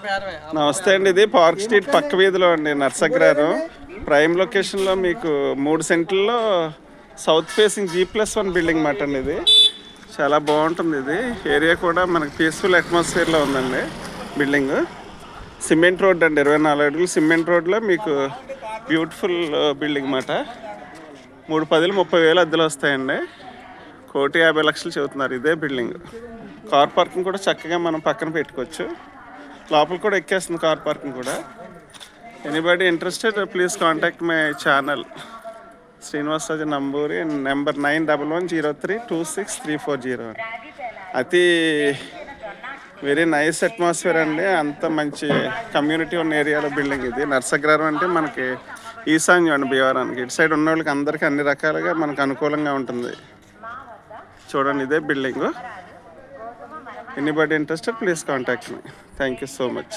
నమస్తే అండి, ఇది పార్క్ స్ట్రీట్ పక్క వీధిలో అండి, నర్సగ్రారం ప్రైమ్ లొకేషన్లో. మీకు 3 సెంట్లలో సౌత్ ఫేసింగ్ G+1 బిల్డింగ్ మాట అండి. ఇది చాలా బాగుంటుంది. ఇది ఏరియా కూడా మనకి పీస్ఫుల్ అట్మాస్ఫియర్లో ఉందండి. బిల్డింగ్ సిమెంట్ రోడ్ అండి, 24 అడుగులు సిమెంట్ రోడ్లో మీకు బ్యూటిఫుల్ బిల్డింగ్ మాట. 3 10 30 వేలు అద్దెలు వస్తాయండి. 1,50,00,000 చెబుతున్నారు. ఇదే బిల్డింగ్. కార్ పార్కింగ్ కూడా చక్కగా మనం పక్కన పెట్టుకోవచ్చు. లోపల కూడా ఎక్కేస్తుంది కార్ పార్కింగ్ కూడా. Anybody interested please contact my channel Srinivasaraju Namburi, number 9110326340. అతి వెరీ నైస్ అట్మాస్ఫియర్ అండి. అంత మంచి కమ్యూనిటీ ఉన్న ఏరియాలో బిల్డింగ్ ఇది. నర్సగ్రారం అంటే మనకి ఈశాన్యం అండి భీమవరానికి. ఇటు సైడ్ ఉన్న వాళ్ళకి అందరికీ అన్ని రకాలుగా మనకు అనుకూలంగా ఉంటుంది. చూడండి, ఇదే building. Anybody interested please contact me. Thank you so much.